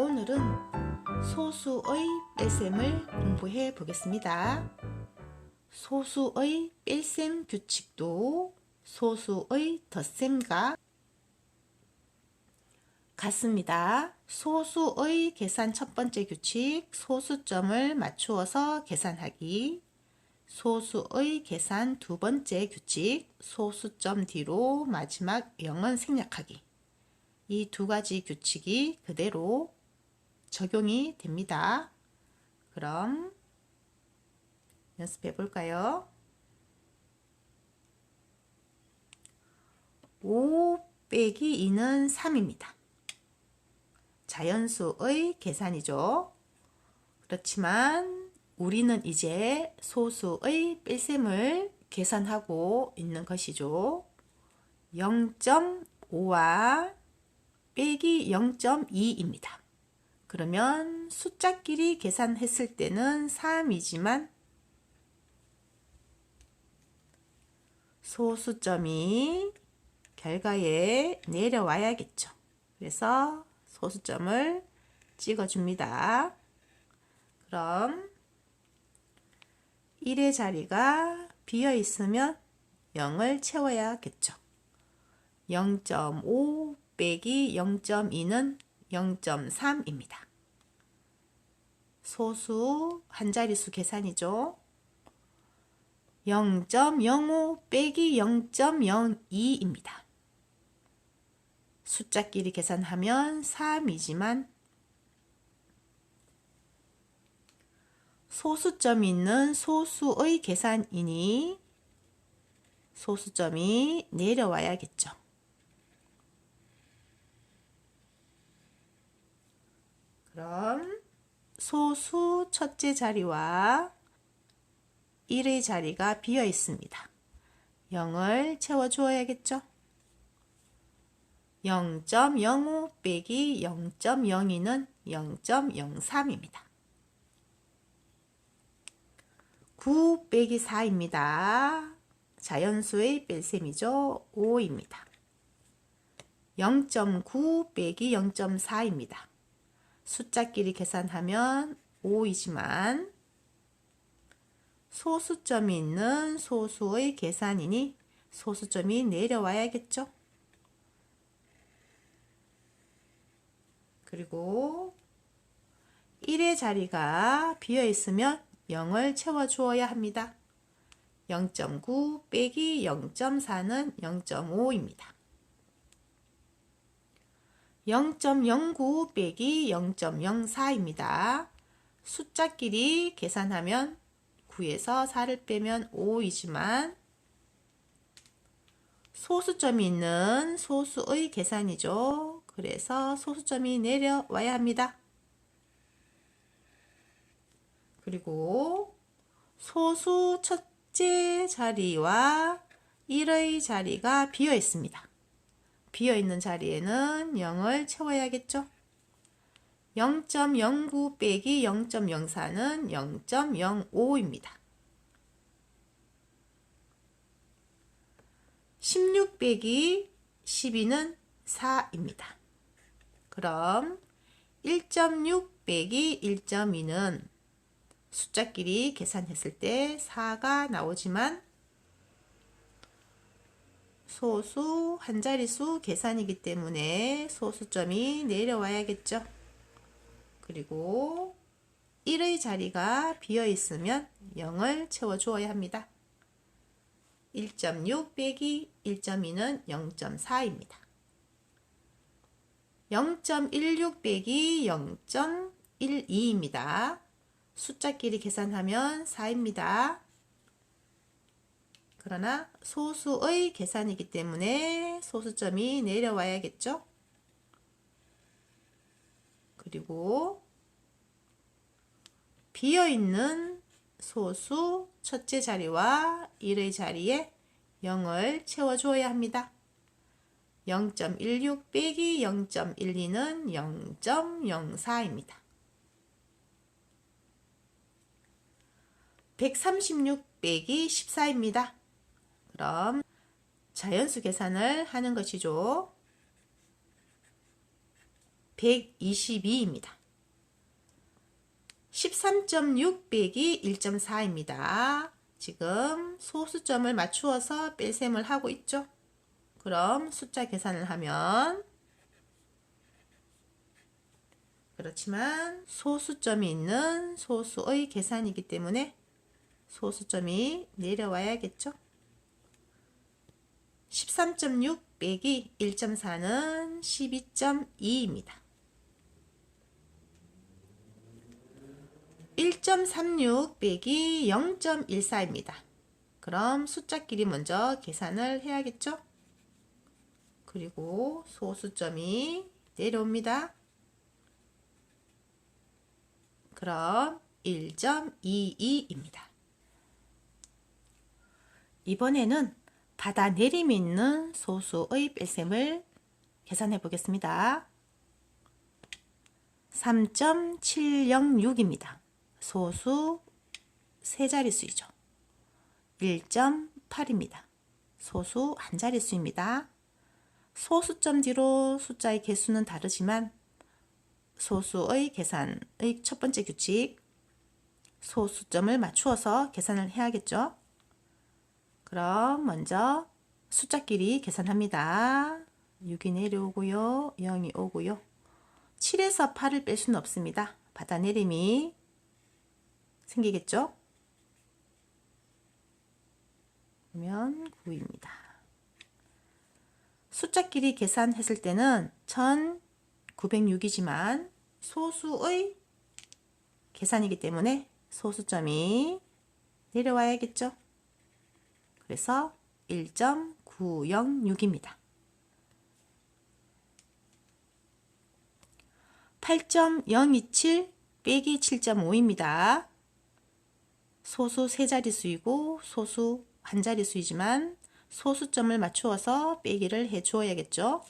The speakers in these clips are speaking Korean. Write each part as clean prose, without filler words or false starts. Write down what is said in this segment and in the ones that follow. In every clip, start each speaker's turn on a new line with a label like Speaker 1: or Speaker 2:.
Speaker 1: 오늘은 소수의 뺄셈을 공부해 보겠습니다. 소수의 뺄셈 규칙도 소수의 덧셈과 같습니다. 소수의 계산 첫 번째 규칙, 소수점을 맞추어서 계산하기. 소수의 계산 두 번째 규칙, 소수점 뒤로 마지막 0은 생략하기. 이 두 가지 규칙이 그대로 적용이 됩니다. 그럼 연습해 볼까요? 5 빼기 2는 3입니다. 자연수의 계산이죠. 그렇지만 우리는 이제 소수의 뺄셈을 계산하고 있는 것이죠. 0.5와 빼기 0.2입니다. 그러면 숫자끼리 계산했을 때는 3이지만 소수점이 결과에 내려와야겠죠. 그래서 소수점을 찍어줍니다. 그럼 1의 자리가 비어 있으면 0을 채워야겠죠. 0.5 빼기 0.2는 0.3입니다. 소수 한자리수 계산이죠. 0.05 빼기 0.02입니다. 숫자끼리 계산하면 3이지만 소수점이 있는 소수의 계산이니 소수점이 내려와야겠죠. 그럼 소수 첫째 자리와 1의 자리가 비어 있습니다. 0을 채워주어야겠죠. 0.05 빼기 0.02는 0.03입니다. 9 빼기 4입니다. 자연수의 뺄셈이죠. 5입니다. 0.9 빼기 0.4입니다. 숫자끼리 계산하면 5이지만 소수점이 있는 소수의 계산이니 소수점이 내려와야겠죠. 그리고 1의 자리가 비어 있으면 0을 채워주어야 합니다. 0.9 빼기 0.4는 0.5입니다. 0.09 빼기 0.04입니다. 숫자끼리 계산하면 9에서 4를 빼면 5이지만 소수점이 있는 소수의 계산이죠. 그래서 소수점이 내려와야 합니다. 그리고 소수 첫째 자리와 1의 자리가 비어 있습니다. 비어 있는 자리에는 0을 채워야겠죠. 0.09 빼기 0.04는 0.05입니다. 16 빼기 12는 4입니다. 그럼 1.6 빼기 1.2는 숫자끼리 계산했을 때 4가 나오지만 소수 한자리수 계산이기 때문에 소수점이 내려와야겠죠. 그리고 1의 자리가 비어 있으면 0을 채워주어야 합니다. 1.6 빼기 1.2는 0.4입니다. 0.16 빼기 0.12입니다. 숫자끼리 계산하면 4입니다. 그러나 소수의 계산이기 때문에 소수점이 내려와야겠죠. 그리고 비어있는 소수 첫째 자리와 1의 자리에 0을 채워줘야 합니다. 0.16 빼기 0.12는 0.04입니다. 136 빼기 14입니다. 그럼 자연수 계산을 하는 것이죠. 122입니다. 13.6 빼기 1.4입니다. 지금 소수점을 맞추어서 뺄셈을 하고 있죠. 그럼 숫자 계산을 하면, 그렇지만 소수점이 있는 소수의 계산이기 때문에 소수점이 내려와야겠죠. 13.6 빼기 1.4는 12.2입니다. 1.36 빼기 0.14입니다. 그럼 숫자끼리 먼저 계산을 해야겠죠? 그리고 소수점이 내려옵니다. 그럼 1.22입니다. 이번에는 받아내림이 있는 소수의 뺄셈을 계산해 보겠습니다. 3.706입니다. 소수 세 자릿수이죠. 1.8입니다. 소수 한 자릿수입니다. 소수점 뒤로 숫자의 개수는 다르지만 소수의 계산의 첫 번째 규칙, 소수점을 맞추어서 계산을 해야겠죠. 그럼 먼저 숫자끼리 계산합니다. 6이 내려오고요. 0이 오고요. 7에서 8을 뺄 수는 없습니다. 받아내림이 생기겠죠? 그러면 9입니다. 숫자끼리 계산했을 때는 1906이지만 소수의 계산이기 때문에 소수점이 내려와야겠죠? 그래서 1.906입니다. 8.027 빼기 7.5입니다. 소수 세 자릿수이고 소수 한 자릿수이지만 소수점을 맞추어서 빼기를 해 주어야겠죠.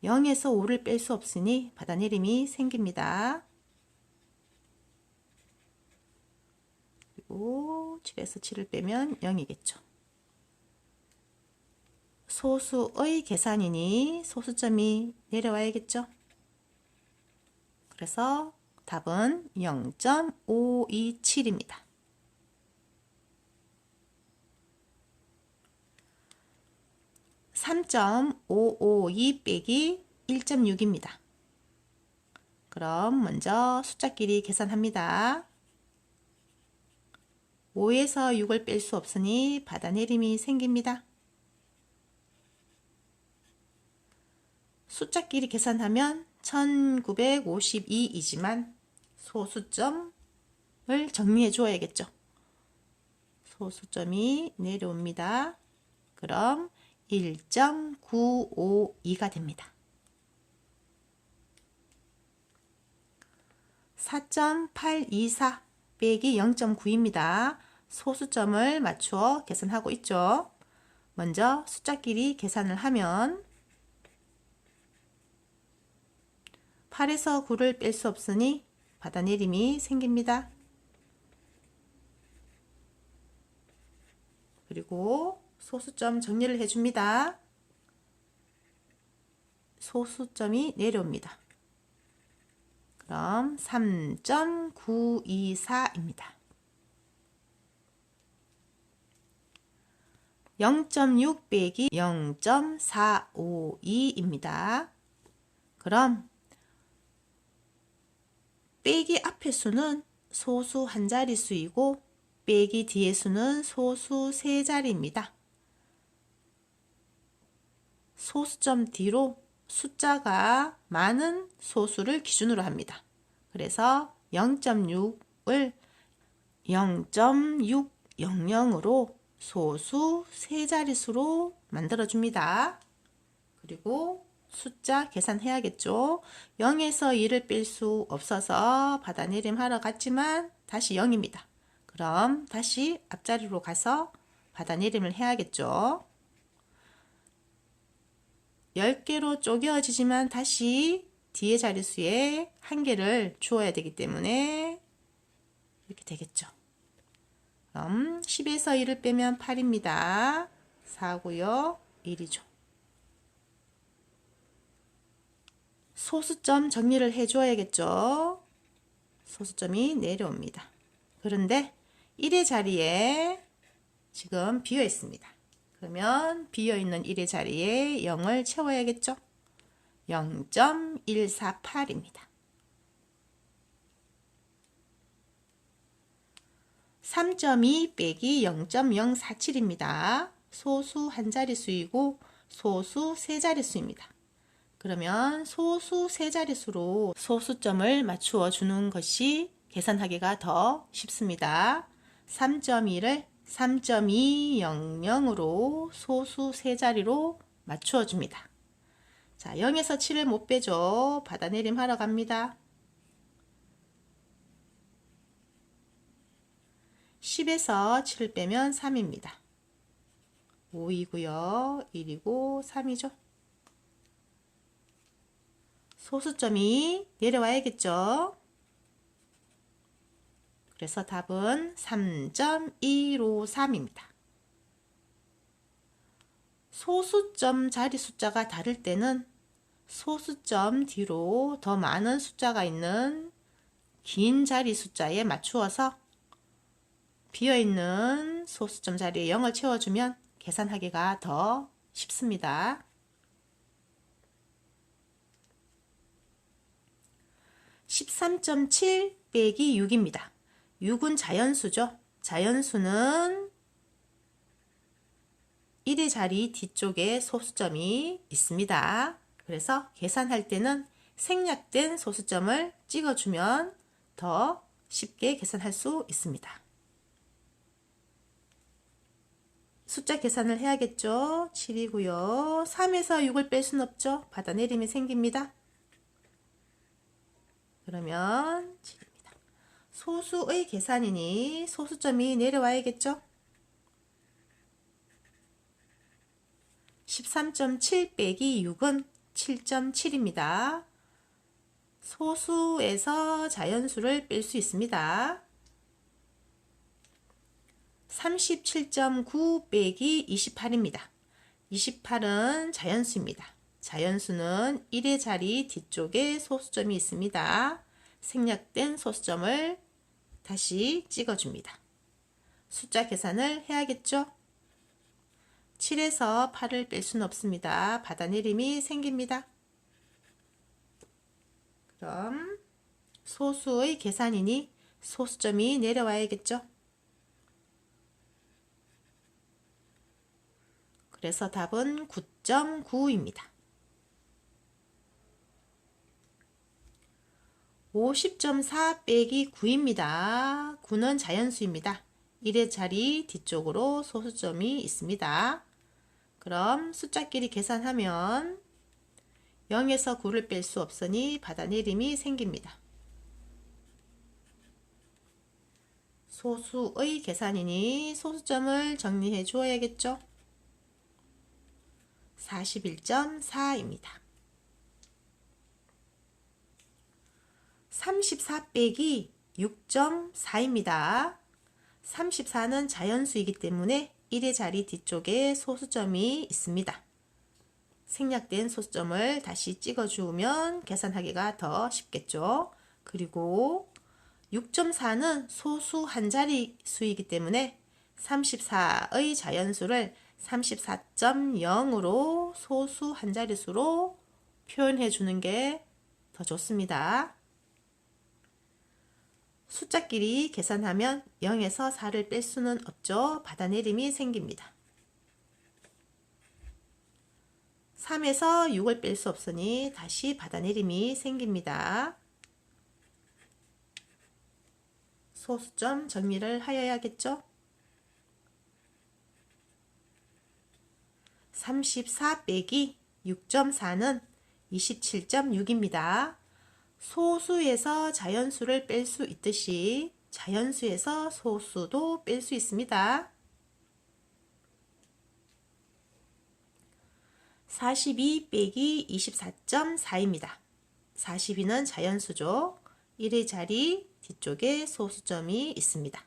Speaker 1: 0에서 5를 뺄 수 없으니 받아내림이 생깁니다. 그리고 7에서 7을 빼면 0이겠죠. 소수의 계산이니 소수점이 내려와야겠죠. 그래서 답은 0.527입니다. 3.552 빼기 1.6입니다. 그럼 먼저 숫자끼리 계산합니다. 5에서 6을 뺄 수 없으니 받아내림이 생깁니다. 숫자끼리 계산하면 1952이지만 소수점을 정리해 주어야겠죠. 소수점이 내려옵니다. 그럼 1.952가 됩니다. 4.824 빼기 0.9입니다. 소수점을 맞추어 계산하고 있죠. 먼저 숫자끼리 계산을 하면 8에서 9를 뺄 수 없으니 받아내림이 생깁니다. 그리고 소수점 정리를 해줍니다. 소수점이 내려옵니다. 그럼 3.924입니다. 0.6 빼기 0.452입니다. 그럼 빼기 앞의 수는 소수 한 자릿수이고 빼기 뒤의 수는 소수 세 자리입니다. 소수점 뒤로 숫자가 많은 소수를 기준으로 합니다. 그래서 0.6을 0.600으로 소수 세 자릿수로 만들어줍니다. 그리고 숫자 계산해야겠죠. 0에서 2를 뺄 수 없어서 받아내림 하러 갔지만 다시 0입니다. 그럼 다시 앞자리로 가서 받아내림을 해야겠죠. 10개로 쪼개어지지만 다시 뒤에 자릿수에 한 개를 주어야 되기 때문에 이렇게 되겠죠. 그럼 10에서 1을 빼면 8입니다. 4고요. 1이죠. 소수점 정리를 해줘야겠죠. 소수점이 내려옵니다. 그런데 1의 자리에 지금 비어 있습니다. 그러면 비어 있는 1의 자리에 0을 채워야겠죠. 0.148입니다. 3.2 빼기 0.047입니다. 소수 한 자릿수이고 소수 세 자릿수입니다. 그러면 소수 세 자릿수로 소수점을 맞추어 주는 것이 계산하기가 더 쉽습니다. 3.2를 3.200으로 소수 세 자리로 맞추어 줍니다. 자, 0에서 7을 못 빼죠. 받아내림 하러 갑니다. 10에서 7을 빼면 3입니다. 5이고요. 1이고 3이죠. 소수점이 내려와야겠죠. 그래서 답은 3.153입니다. 소수점 자리 숫자가 다를 때는 소수점 뒤로 더 많은 숫자가 있는 긴 자리 숫자에 맞추어서 비어있는 소수점 자리에 0을 채워주면 계산하기가 더 쉽습니다. 13.7 빼기 6입니다. 6은 자연수죠. 자연수는 1의 자리 뒤쪽에 소수점이 있습니다. 그래서 계산할 때는 생략된 소수점을 찍어주면 더 쉽게 계산할 수 있습니다. 숫자 계산을 해야겠죠. 7이고요. 3에서 6을 뺄 수는 없죠. 받아내림이 생깁니다. 그러면 7입니다. 소수의 계산이니 소수점이 내려와야겠죠. 13.7 빼기 6은 7.7입니다. 소수에서 자연수를 뺄 수 있습니다. 37.9 빼기 28입니다. 28은 자연수입니다. 자연수는 1의 자리 뒤쪽에 소수점이 있습니다. 생략된 소수점을 다시 찍어줍니다. 숫자 계산을 해야겠죠? 7에서 8을 뺄 수는 없습니다. 받아내림이 생깁니다. 그럼 소수의 계산이니 소수점이 내려와야겠죠? 그래서 답은 9.9입니다. 50.4 빼기 9입니다. 9는 자연수입니다. 1의 자리 뒤쪽으로 소수점이 있습니다. 그럼 숫자끼리 계산하면 0에서 9를 뺄 수 없으니 받아내림이 생깁니다. 소수의 계산이니 소수점을 정리해 주어야겠죠? 41.4입니다. 34 빼기 6.4입니다. 34는 자연수이기 때문에 1의 자리 뒤쪽에 소수점이 있습니다. 생략된 소수점을 다시 찍어주면 계산하기가 더 쉽겠죠. 그리고 6.4는 소수 한 자리 수이기 때문에 34의 자연수를 34.0으로 소수 한 자릿수로 표현해 주는 게 더 좋습니다. 숫자끼리 계산하면 0에서 4를 뺄 수는 없죠. 받아내림이 생깁니다. 3에서 6을 뺄 수 없으니 다시 받아내림이 생깁니다. 소수점 정리를 하여야겠죠. 34 빼기 6.4는 27.6입니다. 소수에서 자연수를 뺄 수 있듯이 자연수에서 소수도 뺄 수 있습니다. 42 빼기 24.4입니다. 42는 자연수죠. 1의 자리 뒤쪽에 소수점이 있습니다.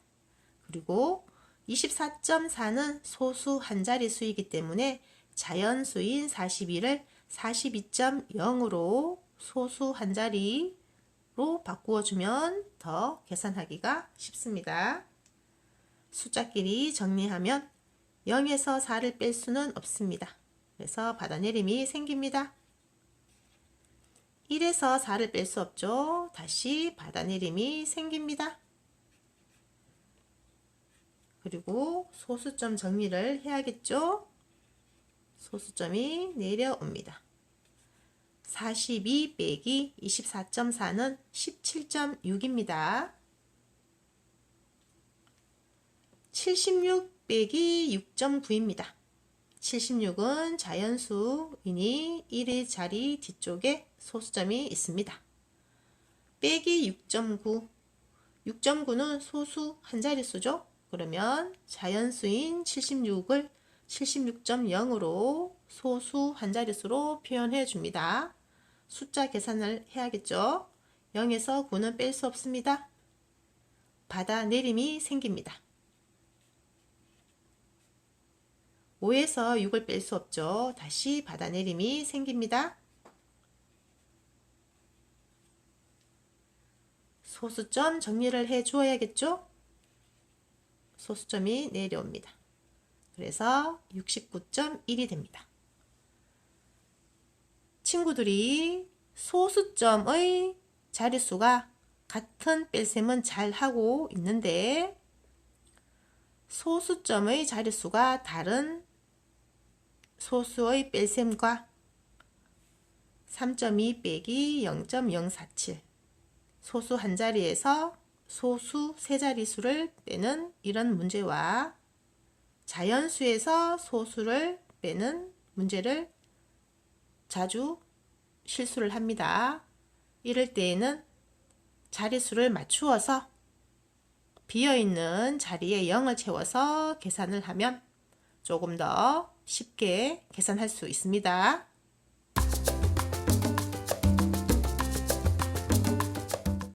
Speaker 1: 그리고 24.4는 소수 한 자릿수이기 때문에 자연수인 42를 42.0으로 소수 한 자리로 바꾸어 주면 더 계산하기가 쉽습니다. 숫자끼리 정리하면 0에서 4를 뺄 수는 없습니다. 그래서 받아내림이 생깁니다. 1에서 4를 뺄 수 없죠. 다시 받아내림이 생깁니다. 그리고 소수점 정리를 해야겠죠. 소수점이 내려옵니다. 42 빼기 24.4는 17.6입니다. 76 빼기 6.9입니다. 76은 자연수이니 1의 자리 뒤쪽에 소수점이 있습니다. 빼기 6.9. 6.9는 소수 한 자릿수죠. 그러면 자연수인 76을 76.0으로 소수 한 자릿수로 표현해 줍니다. 숫자 계산을 해야겠죠. 0에서 9는 뺄 수 없습니다. 받아내림이 생깁니다. 5에서 6을 뺄 수 없죠. 다시 받아내림이 생깁니다. 소수점 정리를 해 주어야겠죠. 소수점이 내려옵니다. 그래서 69.1이 됩니다. 친구들이 소수점의 자릿수가 같은 뺄셈은 잘 하고 있는데 소수점의 자릿수가 다른 소수의 뺄셈과 3.2 빼기 0.047 소수 한 자리에서 소수 세 자릿수를 빼는 이런 문제와 자연수에서 소수를 빼는 문제를 자주 실수를 합니다. 이럴 때에는 자릿수를 맞추어서 비어있는 자리에 0을 채워서 계산을 하면 조금 더 쉽게 계산할 수 있습니다.